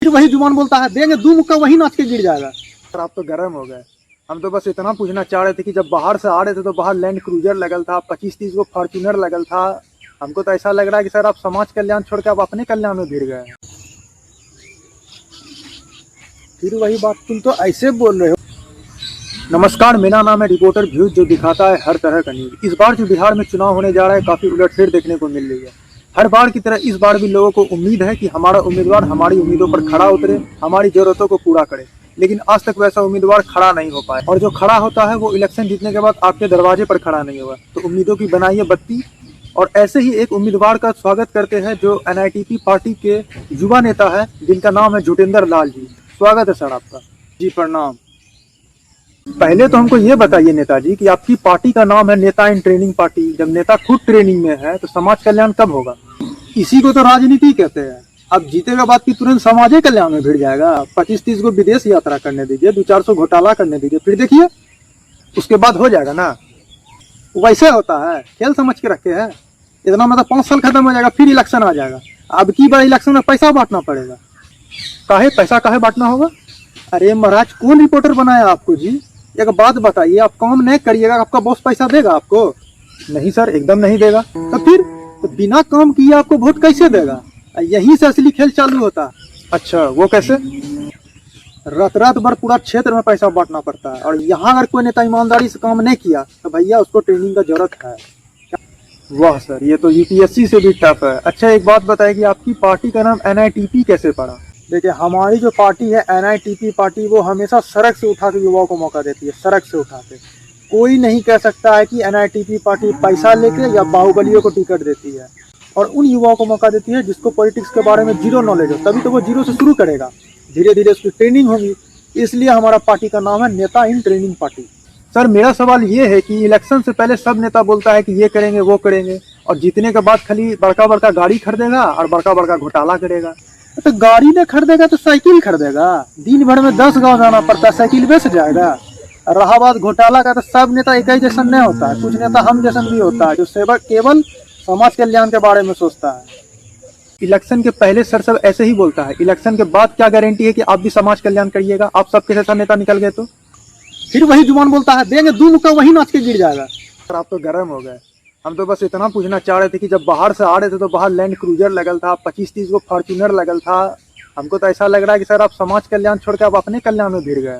फिर वही जुबान बोलता है देंगे दो मुक्का वही नाच के गिर जाएगा। सर आप तो गर्म हो गए। हम तो बस इतना पूछना चाह रहे थे कि जब बाहर से आ रहे थे तो बाहर लैंड क्रूजर लगल था, 25-30 को फॉर्च्यूनर लगल था। हमको तो ऐसा लग रहा है कि सर आप समाज कल्याण छोड़ के आप अपने कल्याण में भिड़ गए हैं। फिर वही बात, तुम तो ऐसे बोल रहे हो। नमस्कार, मेरा नाम है रिपोर्टर व्यूज, जो दिखाता है हर तरह का न्यूज। इस बार जो बिहार में चुनाव होने जा रहा है काफी उलटफेर देखने को मिल रही है। हर बार की तरह इस बार भी लोगों को उम्मीद है कि हमारा उम्मीदवार हमारी उम्मीदों पर खड़ा उतरे, हमारी जरूरतों को पूरा करे। लेकिन आज तक वैसा उम्मीदवार खड़ा नहीं हो पाया, और जो खड़ा होता है वो इलेक्शन जीतने के बाद आपके दरवाजे पर खड़ा नहीं हुआ। तो उम्मीदों की बनाइए बत्ती। और ऐसे ही एक उम्मीदवार का स्वागत करते हैं जो NITP पार्टी के युवा नेता है, जिनका नाम है जुटेंद्र लाल जी। स्वागत है सर आपका। जी प्रणाम। पहले तो हमको ये बताइए नेताजी कि आपकी पार्टी का नाम है नेता इन ट्रेनिंग पार्टी। जब नेता खुद ट्रेनिंग में है तो समाज कल्याण कब होगा? इसी को तो राजनीति कहते हैं। अब जीतेगा बात की तुरंत समाज कल्याण में भिड़ जाएगा। 25-30 को विदेश यात्रा करने दीजिए, 200-400 घोटाला करने दीजिए, फिर देखिए उसके बाद हो जाएगा ना। वैसे होता है, खेल समझ के रखे हैं। इतना मतलब 5 साल खत्म हो जाएगा, फिर इलेक्शन आ जाएगा। अब की बार इलेक्शन में पैसा बांटना पड़ेगा। पैसा काहे बांटना होगा? अरे महाराज, कौन रिपोर्टर बनाया आपको जी? एक बात बताइए, आप काम नहीं करिएगा, आपका बॉस पैसा देगा आपको? नहीं सर, एकदम नहीं देगा। तो फिर तो बिना काम किए आपको वोट कैसे देगा? यहीं से असली खेल चालू होता। अच्छा, वो कैसे? रात भर पूरा क्षेत्र में पैसा बांटना पड़ता है, और यहाँ अगर कोई नेता ईमानदारी से काम नहीं किया तो भैया उसको ट्रेनिंग का जरूरत है। वाह सर, ये तो UPSC से भी टफ है। अच्छा एक बात बताइए कि आपकी पार्टी का नाम NITP कैसे पड़ा? देखिए, हमारी जो पार्टी है NITP पार्टी, वो हमेशा सड़क से उठा के युवाओं को मौका देती है। सड़क से उठा के कोई नहीं कह सकता है कि NITP पार्टी पैसा लेके या बाहुबलियों को टिकट देती है, और उन युवाओं को मौका देती है जिसको पॉलिटिक्स के बारे में जीरो नॉलेज हो। तभी तो वो जीरो से शुरू करेगा, धीरे धीरे उसकी ट्रेनिंग होगी। इसलिए हमारा पार्टी का नाम है नेता इन ट्रेनिंग पार्टी। सर मेरा सवाल ये है कि इलेक्शन से पहले सब नेता बोलता है कि ये करेंगे वो करेंगे, और जीतने के बाद खाली बड़का बड़का गाड़ी खरीदेगा और बड़का बड़का घोटाला करेगा। तो गाड़ी न खरीदेगा तो साइकिल खरीदेगा। दिन भर में 10 गांव जाना पड़ता है, साइकिल बेच जाएगा। रहा बात घोटाला का, तो सब नेता एक ही जैसा नहीं होता है। कुछ नेता हम जैसा भी होता है, जो सेवक केवल समाज कल्याण के बारे में सोचता है। इलेक्शन के पहले सर सब ऐसे ही बोलता है, इलेक्शन के बाद क्या गारंटी है कि आप भी समाज कल्याण करिएगा? आप सबके जैसा नेता निकल गए तो फिर वही जुबान बोलता है देंगे दो मुक्का वही नाच के गिर जाएगा। सर आप तो गर्म हो गए। हम तो बस इतना पूछना चाह रहे थे कि जब बाहर से आ रहे थे तो बाहर लैंड क्रूजर लगल था, 25-30 को फॉर्च्यूनर लगल था। हमको तो ऐसा लग रहा है कि सर आप समाज कल्याण छोड़ के आप अपने कल्याण में भिड़ गए।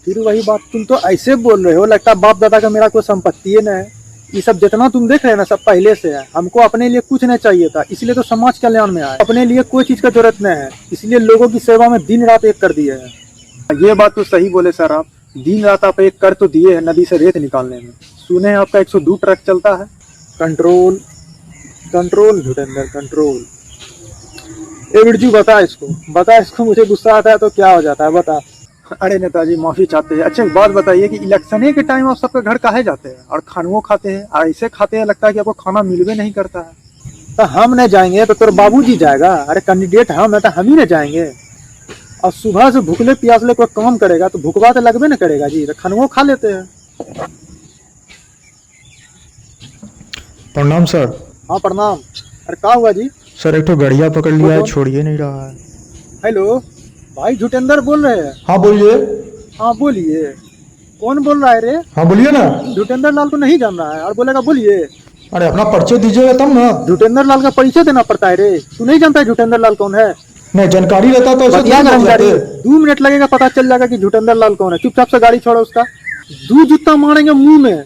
फिर वही बात, तुम तो ऐसे बोल रहे हो लगता है बाप दादा का मेरा कोई संपत्ति न है। ये सब जितना तुम देख रहे हैं ना, सब पहले से है। हमको अपने लिए कुछ नहीं चाहिए था, इसलिए तो समाज कल्याण में आए। अपने लिए कोई चीज का जरूरत नहीं है, इसलिए लोगों की सेवा में दिन रात एक कर दिए है। ये बात तो सही बोले सर आप। दिन रात आप एक कर तो दिए है नदी से रेत निकालने में। सुने हैं आपका 102 ट्रक चलता है। Control control Jutendra control. ए बिरजू बता इसको, मुझे गुस्सा आता है तो क्या हो जाता है बता। अरे नेताजी माफी चाहते हैं। अच्छा एक बात बताइए कि इलेक्शन के टाइम आप सबके घर काहे जाते हैं और खानुओं खाते हैं? ऐसे खाते हैं लगता है कि आपको खाना मिलवे नहीं करता है। तो हम नहीं जाएंगे तो तेरे बाबूजी जाएगा? अरे कैंडिडेट हम है तो हम ही नहीं जाएंगे। और सुबह से भूखले प्यासले कोई काम करेगा तो भूखवा तो लगबे न करेगा जी, तो खानुओं खा लेते हैं। प्रणाम सर। हाँ प्रणाम। अरे क्या हुआ जी? सर एक तो गड़िया पकड़ लिया है, छोड़िए नहीं रहा है। हेलो भाई, जुटेंद्र बोल रहे हैं? हाँ बोलिए। हाँ बोलिए। कौन बोल रहा है रे? हाँ बोलिए ना। जुटेंद्र लाल को नहीं जान रहा है और बोलेगा बोलिए। अरे अपना परिचय दीजिएगा तब ना। जुटेंद्र लाल का परिचय देना पड़ता है रे? तू नहीं जानता है जुटेंद्र लाल कौन है? नहीं जानकारी रहता तो क्या जानकारी? 2 मिनट लगेगा पता चल जाएगा कि जुटेंद्र लाल कौन है। चुपचाप से गाड़ी छोड़ो उसका, 2 जूता मारेंगे मुंह में।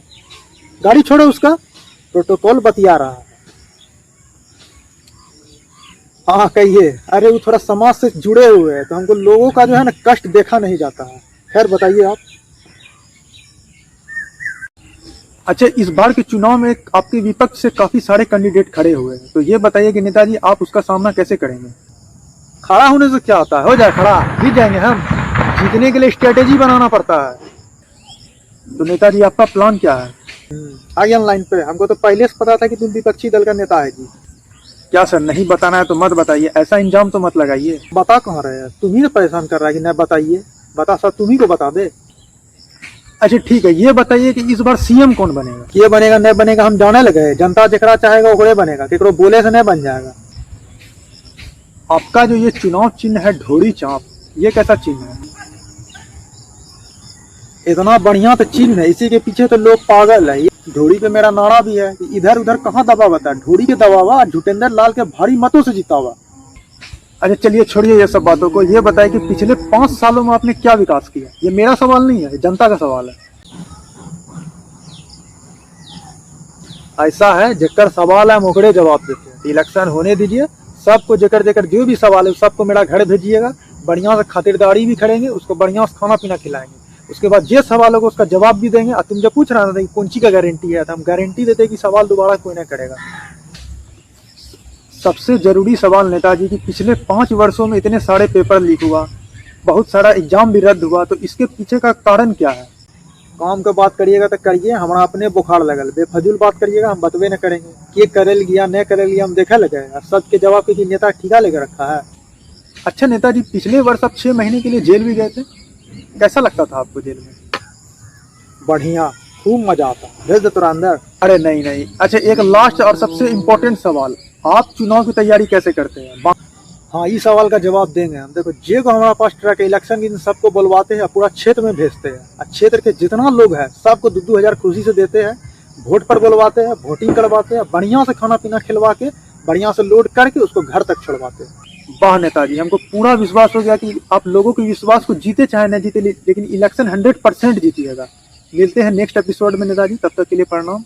गाड़ी छोड़ो उसका, प्रोटोकॉल बतिया रहा है। हाँ कहिए। अरे वो थोड़ा समाज से जुड़े हुए हैं तो हमको लोगों का जो है ना कष्ट देखा नहीं जाता है। खैर बताइए आप। अच्छा इस बार के चुनाव में आपके विपक्ष से काफी सारे कैंडिडेट खड़े हुए हैं, तो ये बताइए कि नेताजी आप उसका सामना कैसे करेंगे? खड़ा होने से क्या होता है, हो जाए खड़ा, जीत जाएंगे हम। जीतने के लिए स्ट्रेटेजी बनाना पड़ता है। तो नेताजी आपका प्लान क्या है? आगे लाइन पे। हमको तो पहले से पता था कि तुम विपक्षी दल का नेता है जी। क्या सर नहीं बताना है तो मत बताइए, ऐसा इंजाम तो मत लगाइए। बता कहाँ रहे हैं? तुम ही ने परेशान कर रहा है कि नहीं बताइए। बता सर, तुम ही को बता दे। अच्छा ठीक है, ये बताइए कि इस बार CM कौन बनेगा? ये बनेगा नहीं बनेगा हम जाने लगे। जनता जकरा चाहेगा ओकरे बनेगा, केकरो बोले से नहीं बन जाएगा। आपका जो ये चुनाव चिन्ह है ढोरी चांप, ये कैसा चिन्ह है? इतना बढ़िया तो चिन्ह है, इसी के पीछे तो लोग पागल है। ढोरी पे मेरा नारा भी है कि इधर उधर कहाँ दबा बता, ढोरी के दबावा झुटेंद्र लाल के भारी मतों से जीता हुआ। अच्छा चलिए छोड़िए ये सब बातों को, ये बताइए कि पिछले 5 सालों में आपने क्या विकास किया? ये मेरा सवाल नहीं है, जनता का सवाल है। ऐसा है जेकर सवाल है मोकड़े जवाब देते हैं। इलेक्शन होने दीजिए, सबको जेकर जेकर जो भी सवाल है सबको मेरा घर भेजिएगा, बढ़िया से खातिरदारी भी करेंगे, उसको बढ़िया से खाना पीना खिलाएंगे। उसके बाद जो सवाल होगा उसका जवाब भी देंगे। और तुम जब पूछ रहा था कि कौन सी का गारंटी है, तो हम गारंटी देते कि सवाल दोबारा कोई नहीं करेगा। सबसे जरूरी सवाल नेताजी कि पिछले 5 वर्षों में इतने सारे पेपर लीक हुआ, बहुत सारा एग्जाम भी रद्द हुआ, तो इसके पीछे का कारण क्या है? काम का बात करिएगा तो करिए, हमारा अपने बुखार लगल। बेफजूल बात करिएगा हम बतवे न करेंगे कि करल गया न करल गया, हम देखा लगे। और सच के जवाब के नेता ठीका लेकर रखा है। अच्छा नेताजी, पिछले वर्ष आप 6 महीने के लिए जेल भी गए थे, कैसा लगता था आपको जेल में? बढ़िया, खूब मजा आता। भेज दे तुरा अंदर। अरे नहीं नहीं। अच्छा एक लास्ट और सबसे इम्पोर्टेंट सवाल, आप चुनाव की तैयारी कैसे करते हैं? हाँ, इस सवाल का जवाब देंगे हम। देखो जे को हमारे पास ट्रक इलेक्शन के दिन सबको बुलवाते हैं, पूरा क्षेत्र में भेजते हैं, और क्षेत्र के जितना लोग हैं सबको 2-2 हज़ार खुशी से देते हैं। वोट पर बुलवाते हैं, वोटिंग करवाते हैं, बढ़िया से खाना पीना खिलवा के बढ़िया से लोड करके उसको घर तक छोड़वाते हैं। वाह नेताजी, हमको पूरा विश्वास हो गया कि आप लोगों के विश्वास को जीते चाहे न जीते, लेकिन इलेक्शन 100% जीतिएगा। मिलते हैं नेक्स्ट एपिसोड में नेताजी, तब तक के लिए प्रणाम।